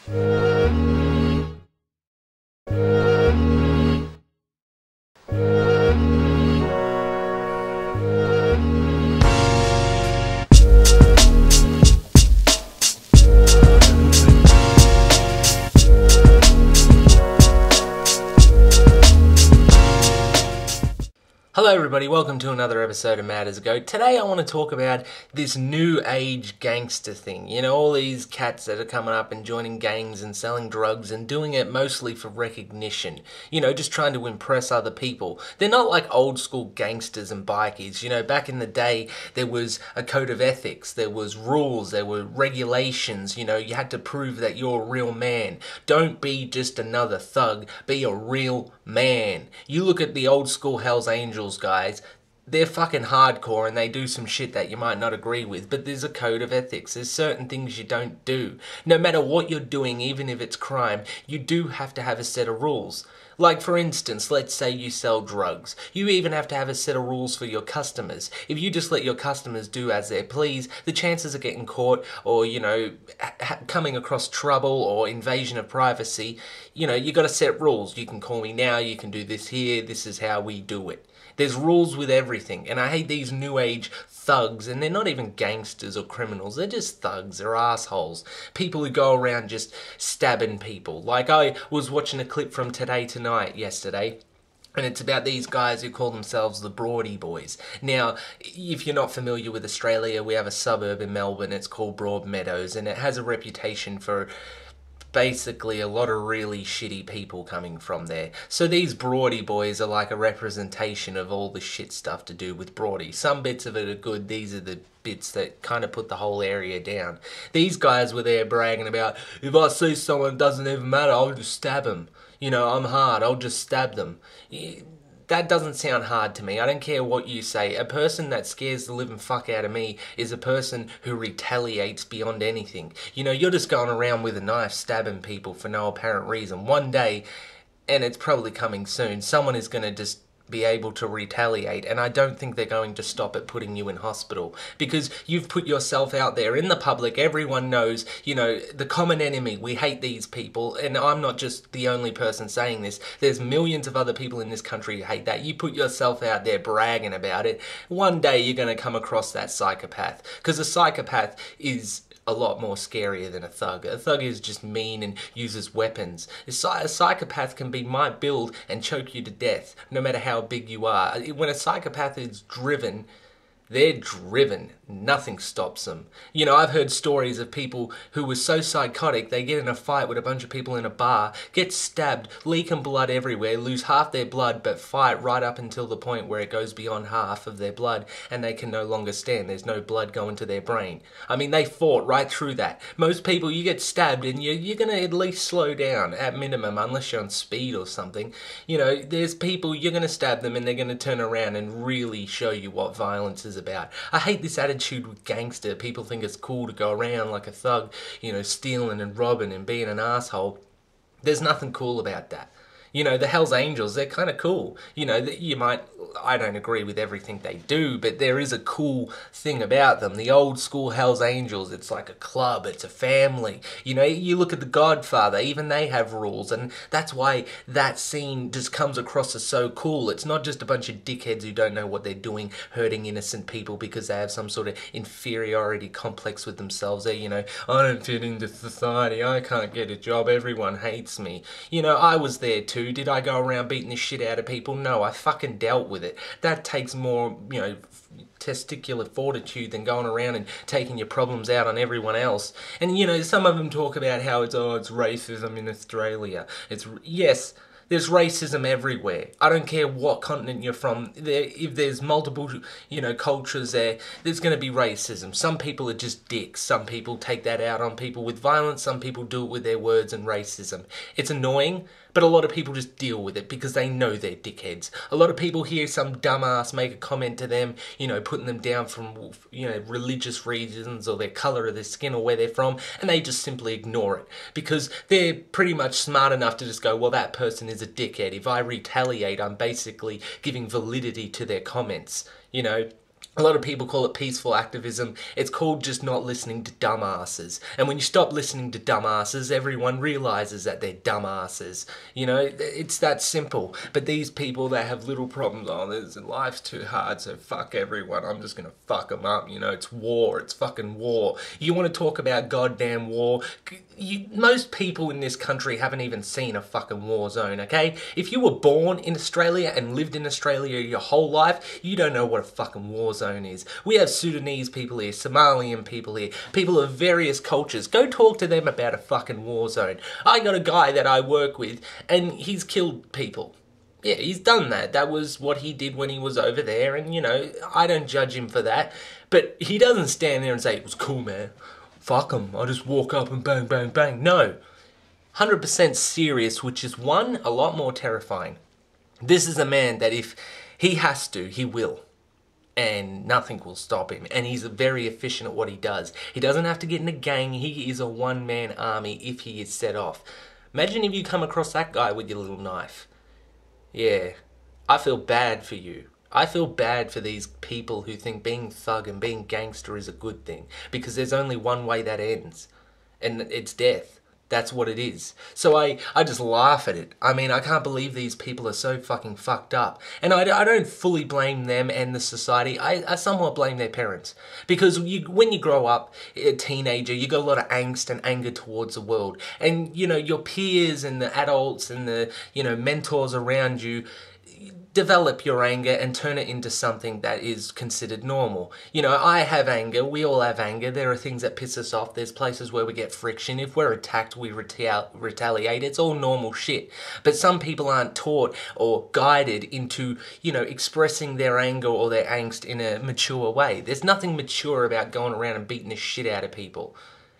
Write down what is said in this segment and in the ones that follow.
Hello everybody, welcome to another episode of Mad as a Goat. Today I want to talk about this new age gangster thing. You know, all these cats that are coming up and joining gangs and selling drugs and doing it mostly for recognition. You know, just trying to impress other people. They're not like old school gangsters and bikies. You know, back in the day there was a code of ethics, there was rules, there were regulations. You know, you had to prove that you're a real man. Don't be just another thug, be a real man. You look at the old school Hells Angels guys, they're fucking hardcore and they do some shit that you might not agree with, but there's a code of ethics. There's certain things you don't do. No matter what you're doing, even if it's crime, you do have to have a set of rules. Like for instance, let's say you sell drugs. You even have to have a set of rules for your customers. If you just let your customers do as they please, the chances of getting caught or, you know, coming across trouble or invasion of privacy, you know, you got to set rules. You can call me now, you can do this here, this is how we do it. There's rules with everything, and I hate these new age thugs, and they're not even gangsters or criminals, they're just thugs, they're assholes. People who go around just stabbing people. Like I was watching a clip from Today Tonight yesterday, and it's about these guys who call themselves the Broady Boys. Now, if you're not familiar with Australia, we have a suburb in Melbourne, it's called Broadmeadows, and it has a reputation for basically a lot of really shitty people coming from there. So these Broady Boys are like a representation of all the shit stuff to do with Broady. Some bits of it are good, these are the bits that kind of put the whole area down. These guys were there bragging about, if I see someone, it doesn't even matter, I'll just stab them. You know, I'm hard, I'll just stab them. That doesn't sound hard to me. I don't care what you say. A person that scares the living fuck out of me is a person who retaliates beyond anything. You know, you're just going around with a knife stabbing people for no apparent reason. One day, and it's probably coming soon, someone is going to just be able to retaliate, and I don't think they're going to stop at putting you in hospital, because you've put yourself out there in the public. Everyone knows, you know, the common enemy. We hate these people, and I'm not just the only person saying this. There's millions of other people in this country who hate that. You put yourself out there bragging about it, one day you're going to come across that psychopath, because a psychopath is a lot more scarier than a thug. A thug is just mean and uses weapons. A psychopath can be my build and choke you to death, no matter how big you are. When a psychopath is driven, they're driven. Nothing stops them. You know, I've heard stories of people who were so psychotic, they get in a fight with a bunch of people in a bar, get stabbed, leaking blood everywhere, lose half their blood, but fight right up until the point where it goes beyond half of their blood and they can no longer stand. There's no blood going to their brain. I mean, they fought right through that. Most people, you get stabbed and you're going to at least slow down, at minimum, unless you're on speed or something. You know, there's people, you're going to stab them and they're going to turn around and really show you what violence is about. I hate this attitude with gangster. People think it's cool to go around like a thug, you know, stealing and robbing and being an asshole. There's nothing cool about that. You know, the Hells Angels, they're kind of cool. You know, you might, I don't agree with everything they do, but there is a cool thing about them. The old school Hells Angels, it's like a club, it's a family. You know, you look at The Godfather, even they have rules, and that's why that scene just comes across as so cool. It's not just a bunch of dickheads who don't know what they're doing, hurting innocent people because they have some sort of inferiority complex with themselves. They're, you know, I don't fit into society, I can't get a job, everyone hates me. You know, I was there too. Did I go around beating the shit out of people? No, I fucking dealt with it. That takes more, you know, testicular fortitude than going around and taking your problems out on everyone else. And, you know, some of them talk about how it's racism in Australia. Yes, there's racism everywhere. I don't care what continent you're from. If there's multiple, you know, cultures there's going to be racism. Some people are just dicks. Some people take that out on people with violence. Some people do it with their words and racism. It's annoying, but a lot of people just deal with it because they know they're dickheads. A lot of people hear some dumbass make a comment to them, you know, putting them down from, you know, religious reasons or their colour of their skin or where they're from, and they just simply ignore it because they're pretty much smart enough to just go, well, that person is a dickhead. If I retaliate, I'm basically giving validity to their comments, you know. A lot of people call it peaceful activism. It's called just not listening to dumbasses. And when you stop listening to dumbasses, everyone realizes that they're dumbasses. You know, it's that simple. But these people that have little problems, oh, life's too hard, so fuck everyone. I'm just gonna fuck them up. You know, it's war. It's fucking war. You want to talk about goddamn war? Most people in this country haven't even seen a fucking war zone, okay? If you were born in Australia and lived in Australia your whole life, you don't know what a fucking war zone is. We have Sudanese people here, Somalian people here, people of various cultures. Go talk to them about a fucking war zone. I got a guy that I work with and he's killed people. Yeah, he's done that. That was what he did when he was over there, and, you know, I don't judge him for that. But he doesn't stand there and say, it was cool, man. Fuck him. I just walk up and bang, bang, bang. No. 100% serious, which is, one, a lot more terrifying. This is a man that if he has to, he will. And nothing will stop him. And he's very efficient at what he does. He doesn't have to get in a gang. He is a one-man army if he is set off. Imagine if you come across that guy with your little knife. Yeah, I feel bad for you. I feel bad for these people who think being thug and being gangster is a good thing, because there's only one way that ends, and it's death. That's what it is. So I just laugh at it. I mean, I can't believe these people are so fucking fucked up. And I don't fully blame them and the society. I somewhat blame their parents. Because when you grow up, a teenager, you got a lot of angst and anger towards the world. And, you know, your peers and the adults and the, you know, mentors around you develop your anger and turn it into something that is considered normal. You know, I have anger, we all have anger, there are things that piss us off, there's places where we get friction, if we're attacked we retaliate, it's all normal shit. But some people aren't taught or guided into, you know, expressing their anger or their angst in a mature way. There's nothing mature about going around and beating the shit out of people.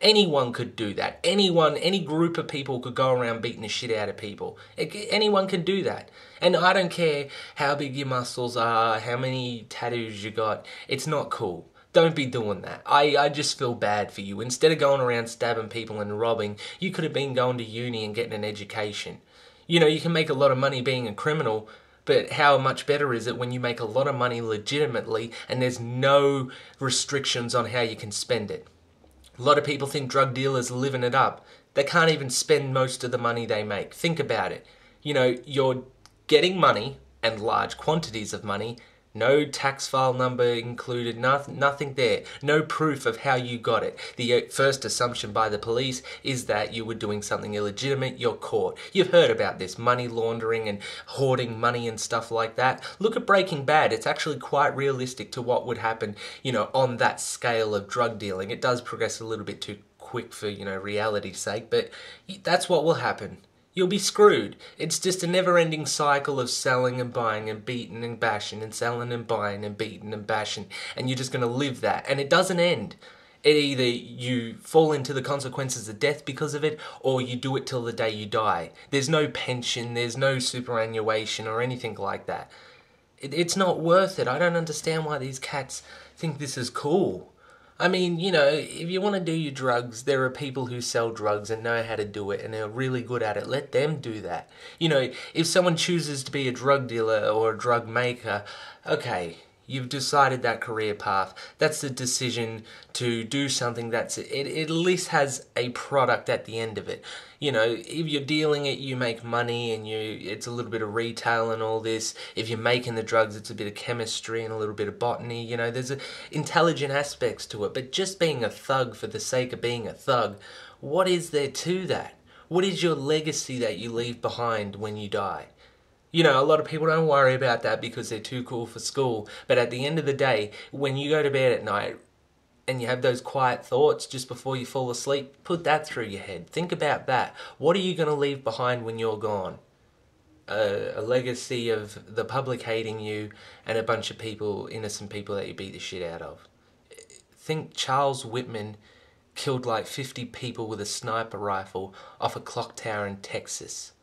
Anyone could do that. Anyone, any group of people could go around beating the shit out of people. Anyone can do that. And I don't care how big your muscles are, how many tattoos you got. It's not cool. Don't be doing that. I just feel bad for you. Instead of going around stabbing people and robbing, you could have been going to uni and getting an education. You know, you can make a lot of money being a criminal, but how much better is it when you make a lot of money legitimately and there's no restrictions on how you can spend it? A lot of people think drug dealers are living it up. They can't even spend most of the money they make. Think about it. You know, you're getting money, and large quantities of money, no tax file number included, nothing there. No proof of how you got it. The first assumption by the police is that you were doing something illegitimate, you're caught. You've heard about this, money laundering and hoarding money and stuff like that. Look at Breaking Bad, it's actually quite realistic to what would happen, you know, on that scale of drug dealing. It does progress a little bit too quick for, you know, reality's sake, but that's what will happen. You'll be screwed. It's just a never-ending cycle of selling and buying and beating and bashing and selling and buying and beating and bashing, and you're just going to live that, and it doesn't end. It either you fall into the consequences of death because of it, or you do it till the day you die. There's no pension, there's no superannuation or anything like that. It's not worth it. I don't understand why these cats think this is cool. I mean, you know, if you want to do your drugs, there are people who sell drugs and know how to do it and are really good at it. Let them do that. You know, if someone chooses to be a drug dealer or a drug maker, okay, you've decided that career path. That's the decision to do something it at least has a product at the end of it. You know, if you're dealing it, you make money and it's a little bit of retail and all this. If you're making the drugs, it's a bit of chemistry and a little bit of botany. You know, there's intelligent aspects to it. But just being a thug for the sake of being a thug, what is there to that? What is your legacy that you leave behind when you die? You know, a lot of people don't worry about that because they're too cool for school. But at the end of the day, when you go to bed at night and you have those quiet thoughts just before you fall asleep, put that through your head. Think about that. What are you going to leave behind when you're gone? A legacy of the public hating you and a bunch of people, innocent people that you beat the shit out of. Think Charles Whitman killed like 50 people with a sniper rifle off a clock tower in Texas.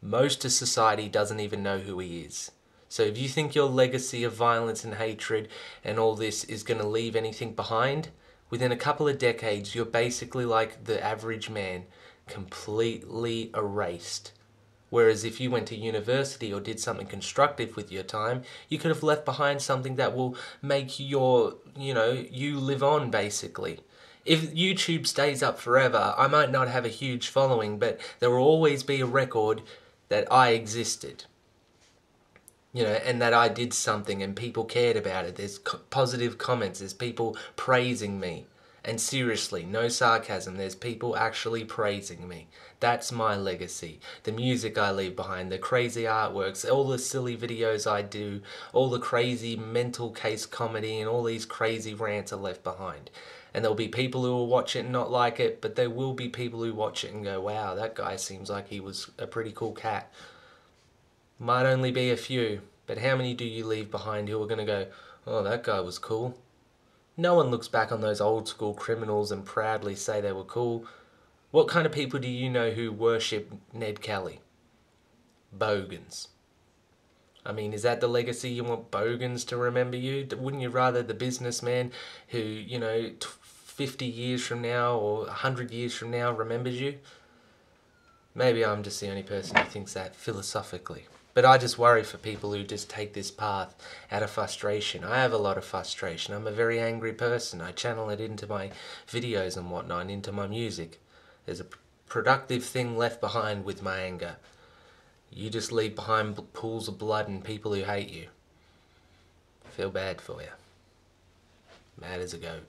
Most of society doesn't even know who he is. So if you think your legacy of violence and hatred and all this is going to leave anything behind, within a couple of decades you're basically like the average man, completely erased. Whereas if you went to university or did something constructive with your time, you could have left behind something that will make you live on, basically. If YouTube stays up forever, I might not have a huge following, but there will always be a record that I existed. And that I did something and people cared about it. There's positive comments, there's people praising me. And seriously, no sarcasm, there's people actually praising me. That's my legacy. The music I leave behind, the crazy artworks, all the silly videos I do, all the crazy mental case comedy and all these crazy rants are left behind. And there'll be people who will watch it and not like it, but there will be people who watch it and go, wow, that guy seems like he was a pretty cool cat. Might only be a few, but how many do you leave behind who are going to go, oh, that guy was cool? No one looks back on those old school criminals and proudly say they were cool. What kind of people do you know who worship Ned Kelly? Bogans. I mean, is that the legacy you want Bogans to remember you? Wouldn't you rather the businessman who, 50 years from now or 100 years from now remembers you? Maybe I'm just the only person who thinks that philosophically. But I just worry for people who just take this path out of frustration. I have a lot of frustration. I'm a very angry person. I channel it into my videos and whatnot, and into my music. There's a productive thing left behind with my anger. You just leave behind pools of blood and people who hate you. I feel bad for you. Mad as a goat.